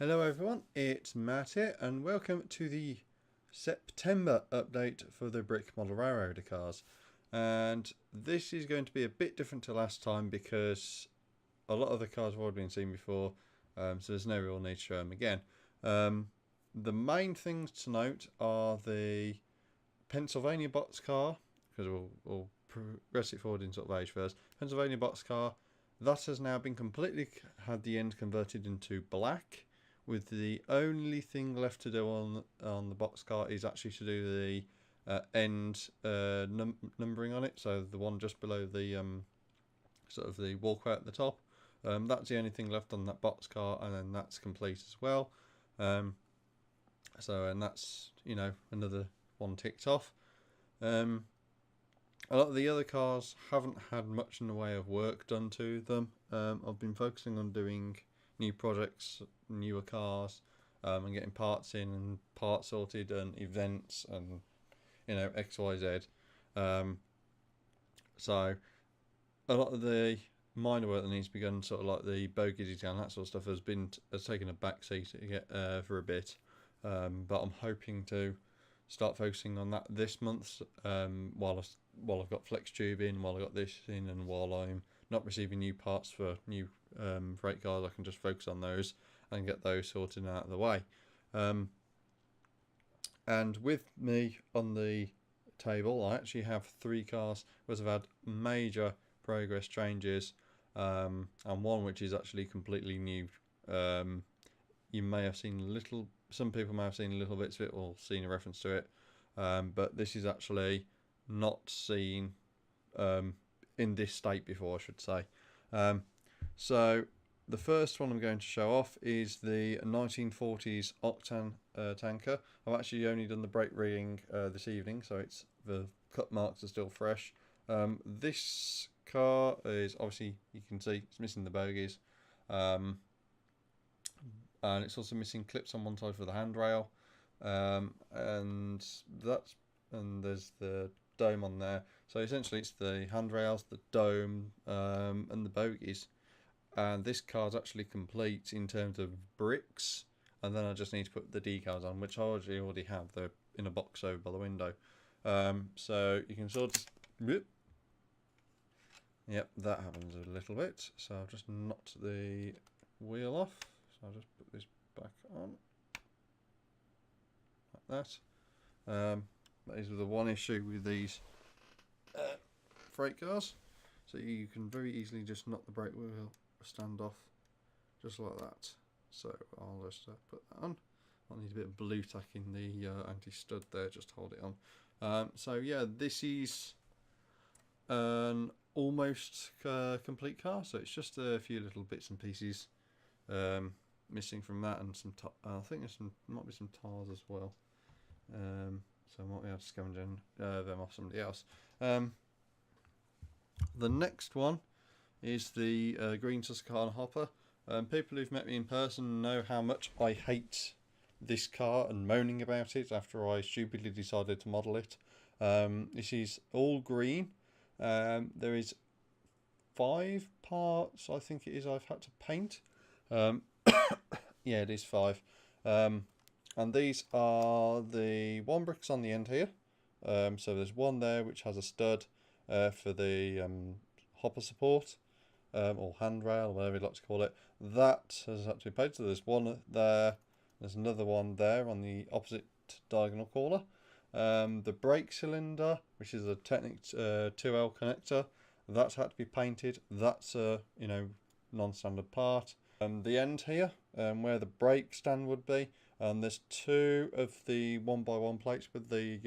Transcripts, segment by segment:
Hello everyone, it's Matt here and welcome to the September update for the Brick Model Railroader cars. And this is going to be a bit different to last time because a lot of the cars have already been seen before, so there's no real need to show them again. The main things to note are the Pennsylvania boxcar, because we'll progress it forward in sort of age first. Pennsylvania boxcar, that has now been completely had the end converted into black, with the only thing left to do on the boxcar is actually to do the end numbering on it, so the one just below the sort of the walkway at the top. That's the only thing left on that boxcar, and then that's complete as well. And that's, you know, another one ticked off. A lot of the other cars haven't had much in the way of work done to them. I've been focusing on doing new projects, newer cars, and getting parts in and parts sorted and events and, you know, XYZ. So a lot of the minor work that needs to be done, sort of like the bogie detail and that sort of stuff, has taken a back seat to get for a bit. But I'm hoping to start focusing on that this month, while I've got flex tube in, while I've got this in, and while I'm not receiving new parts for new freight cars, I can just focus on those and get those sorted out of the way. And with me on the table, I actually have 3 cars which have had major progress changes, and one which is actually completely new. You may have seen some people may have seen little bits of it or seen a reference to it, but this is actually not seen in this state before, I should say. So the first one I'm going to show off is the 1940s octane tanker. I've actually only done the brake rigging this evening, so the cut marks are still fresh. This car is, obviously you can see it's missing the bogies, and it's also missing clips on one side for the handrail, and there's the dome on there. So essentially it's the handrails, the dome, and the bogies. And this car's actually complete in terms of bricks, and then I just need to put the decals on, which I already have. They're in a box over by the window. So you can sort of, yep, that happens a little bit. So I've just knocked the wheel off. So I'll just put this back on like that. That is the one issue with these freight cars. So you can very easily just knock the brake wheel stand off, just like that. So I'll just put that on. I'll need a bit of blue tack in the anti-stud there, just to hold it on. So yeah, this is an almost complete car. So it's just a few little bits and pieces missing from that, and some I think there's might be some tires as well. So I might be able to scavenge them off somebody else. The next one is the green Tuscany hopper. People who've met me in person know how much I hate this car and moaning about it after I stupidly decided to model it. This is all green. There is 5 parts, I think it is, I've had to paint. Yeah, it is 5. And these are the 1 bricks on the end here. So there's one there which has a stud for the hopper support, or handrail, whatever you'd like to call it. That has had to be painted. So there's one there, there's another one there on the opposite diagonal corner. The brake cylinder, which is a Technic 2L connector, that's had to be painted. That's a, you know, non-standard part. The end here, where the brake stand would be, there's 2 of the 1x1 plates with the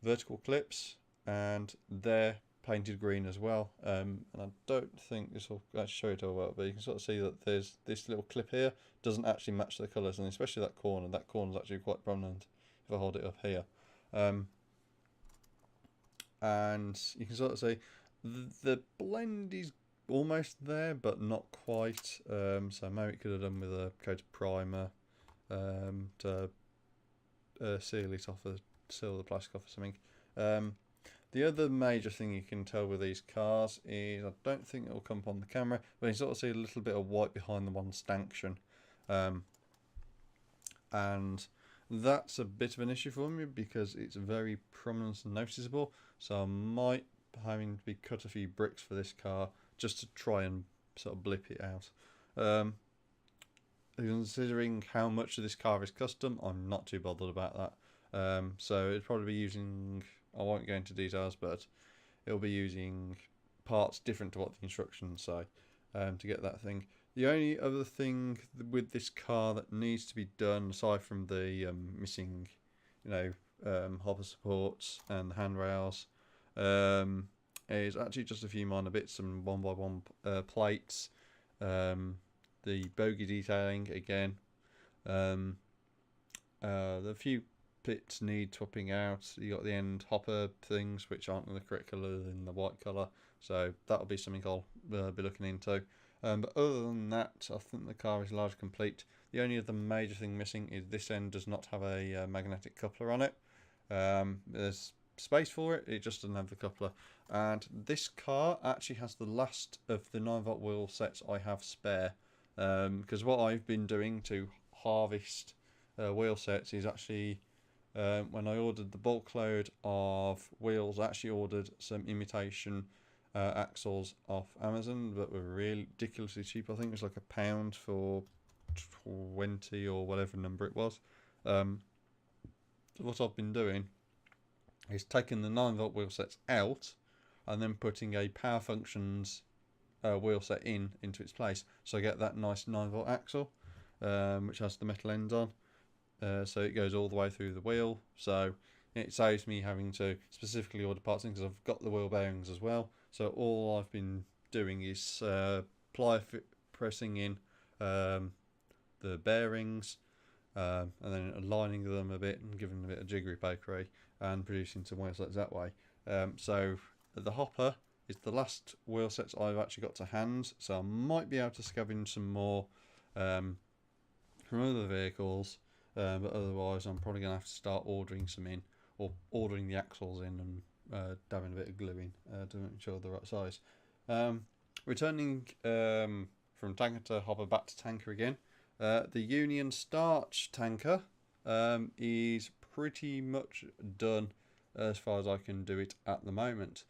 vertical clips, and they're painted green as well. And I don't think this will actually show it all well, but you can sort of see that there's this little clip here doesn't actually match the colours, and especially that corner. That corner is actually quite prominent if I hold it up here. And you can sort of see the blend is almost there, but not quite. So maybe it could have done with a coat of primer to seal it off, seal the plastic off or something. The other major thing you can tell with these cars is, I don't think it will come up on the camera, but you sort of see a little bit of white behind the one stanchion. And that's a bit of an issue for me because it's very prominent and noticeable. So I might having to be cut a few bricks for this car just to try and sort of blip it out. Considering how much of this car is custom, I'm not too bothered about that. So it'd probably be using, I won't go into details, but it'll be using parts different to what the instructions say to get that thing. The only other thing with this car that needs to be done, aside from the missing, hopper supports and the handrails, is actually just a few minor bits, some 1x1 plates, the bogie detailing again. The few bits need swapping out. You got the end hopper things which aren't in the correct colour in the white colour, so that'll be something I'll be looking into. But other than that, I think the car is largely complete. The only other major thing missing is this end does not have a magnetic coupler on it. There's space for it, it just doesn't have the coupler. And this car actually has the last of the 9-volt wheel sets I have spare. Because what I've been doing to harvest wheel sets is actually, when I ordered the bulk load of wheels, I actually ordered some imitation axles off Amazon that were really ridiculously cheap. I think it was like £1 for 20 or whatever number it was. So what I've been doing is taking the 9-volt wheel sets out and then putting a Power Functions wheel set into its place, so I get that nice 9-volt axle, which has the metal ends on, so it goes all the way through the wheel, so it saves me having to specifically order parts in because I've got the wheel bearings as well. So all I've been doing is pressing in the bearings and then aligning them a bit and giving them a bit of jiggery pokery and producing some wheel sets that way. So the hopper is the last wheel sets I've actually got to hand, so I might be able to scavenge some more from other vehicles, but otherwise I'm probably going to have to start ordering some in, or ordering the axles in and dabbing a bit of glue in to make sure they're the right size. Returning from tanker to hopper back to tanker again, the Union Starch tanker is pretty much done as far as I can do it at the moment.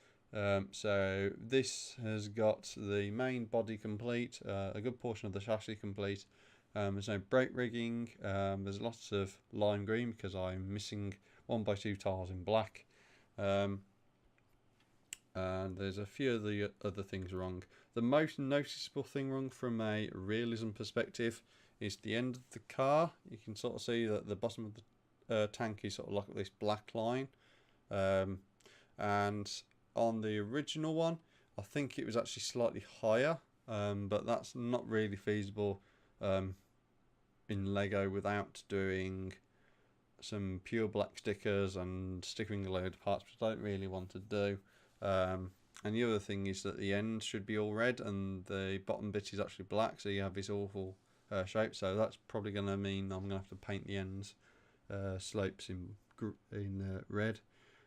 So this has got the main body complete, a good portion of the chassis complete. There's no brake rigging. There's lots of lime green because I'm missing 1x2 tiles in black. And there's a few of the other things wrong. The most noticeable thing wrong from a realism perspective is the end of the car. You can sort of see that the bottom of the tank is sort of like this black line. And on the original one, I think it was actually slightly higher, but that's not really feasible in Lego without doing some pure black stickers and stickering a load of parts, which I don't really want to do. And the other thing is that the end should be all red and the bottom bit is actually black, so you have this awful shape. So that's probably going to mean I'm going to have to paint the ends slopes in red.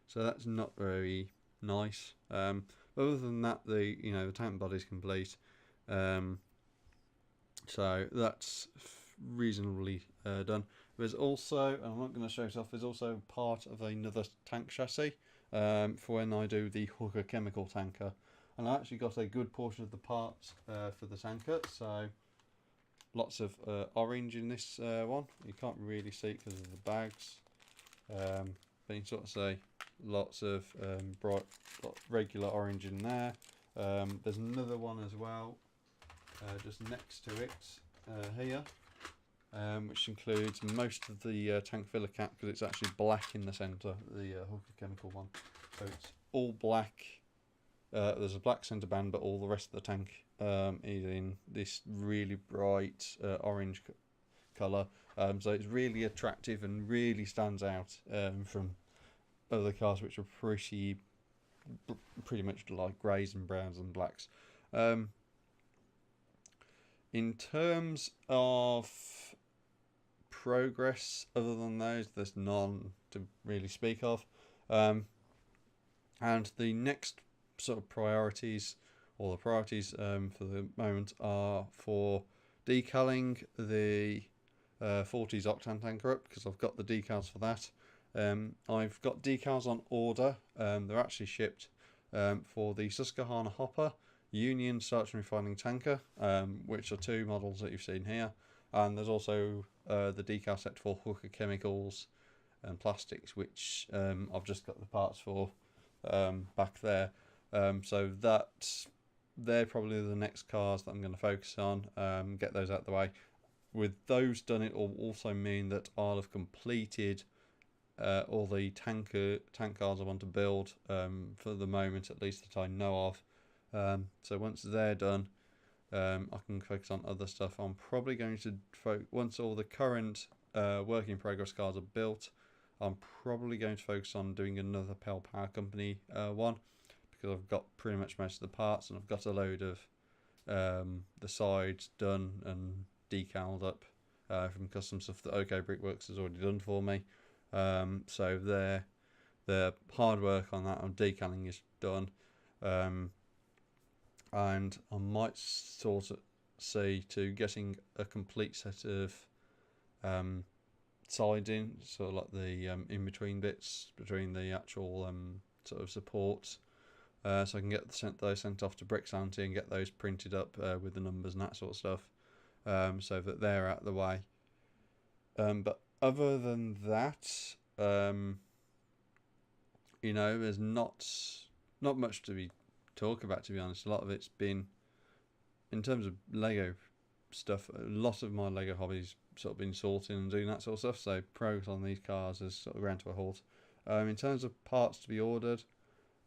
So that's not very nice. Other than that, the tank body's complete. So that's reasonably done. There's also, and I'm not going to show it off, there's also part of another tank chassis for when I do the Hooker chemical tanker. And I actually got a good portion of the parts for the tanker, so lots of orange in this one. You can't really see it because of the bags, but you can sort of see lots of bright regular orange in there. There's another one as well just next to it here, which includes most of the tank filler cap because it's actually black in the centre, the Hooker chemical one. So it's all black. There's a black centre band, but all the rest of the tank is in this really bright orange colour. So it's really attractive and really stands out from other cars which are pretty much like greys and browns and blacks. In terms of progress, other than those, there's none to really speak of. And the next sort of priorities, or the priorities for the moment, are for decaling the 40s octane tanker up because I've got the decals for that. I've got decals on order. They're actually shipped for the Susquehanna Hopper, Union Starch and Refining Tanker, which are two models that you've seen here. And there's also the decal set for Hooker Chemicals and Plastics, which I've just got the parts for back there. So they're probably the next cars that I'm going to focus on, get those out of the way. With those done, it will also mean that I'll have completed all the tank cars I want to build for the moment, at least that I know of. So once they're done, I can focus on other stuff. I'm probably going to once all the current work in progress cars are built, I'm probably going to focus on doing another Pale Power Company one, because I've got pretty much most of the parts, and I've got a load of the sides done and decaled up from custom stuff that OK Brickworks has already done for me. So their hard work on that on decaling is done, and I might sort of see to getting a complete set of siding, sort of like the in between bits between the actual sort of supports, so I can get those sent off to Bricks Auntie and get those printed up with the numbers and that sort of stuff, so that they're out of the way. But other than that, there's not much to talk about, to be honest. A lot of it's been, in terms of Lego stuff, a lot of my Lego hobbies sort of been sorting and doing that sort of stuff, so progress on these cars has sort of ground to a halt. In terms of parts to be ordered,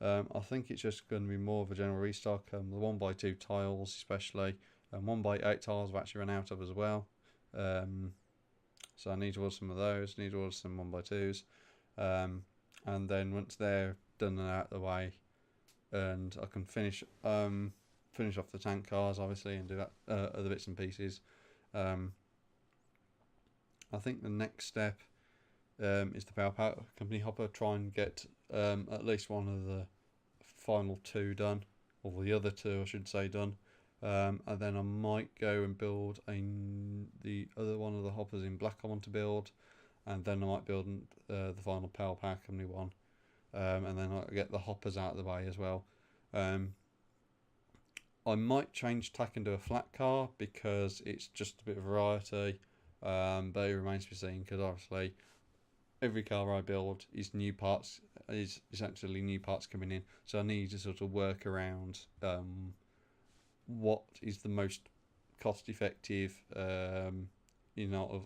I think it's just going to be more of a general restock. The 1x2 tiles especially, and 1x8 tiles I've actually run out of as well, so I need to order some of those, need to order some 1x2s, and then once they're done and out of the way, and I can finish off the tank cars obviously and do that other bits and pieces, I think the next step is the Power Company Hopper. Try and get at least one of the final two done, or the other two I should say done, and then I might go and build the other one of the hoppers in black I want to build, and then I might build the final Power Company one, and then I'll get the hoppers out of the way as well. I might change tack into a flat car because it's just a bit of variety, but it remains to be seen, because obviously every car I build is essentially new parts coming in, so I need to sort of work around what is the most cost effective of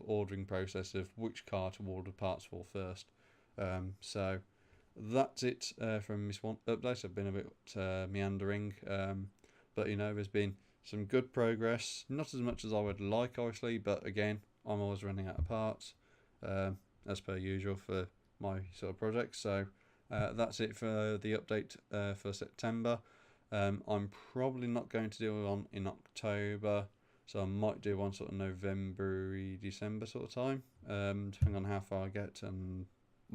ordering process of which car to order parts for first. So that's it from this one update. I've been a bit meandering, but there's been some good progress, not as much as I would like obviously, but again, I'm always running out of parts, as per usual for my sort of projects. So that's it for the update for September. I'm probably not going to do one in October, so I might do one sort of November, December sort of time, depending on how far I get and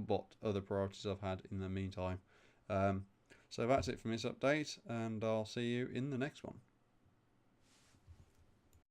what other priorities I've had in the meantime. So that's it from this update, and I'll see you in the next one.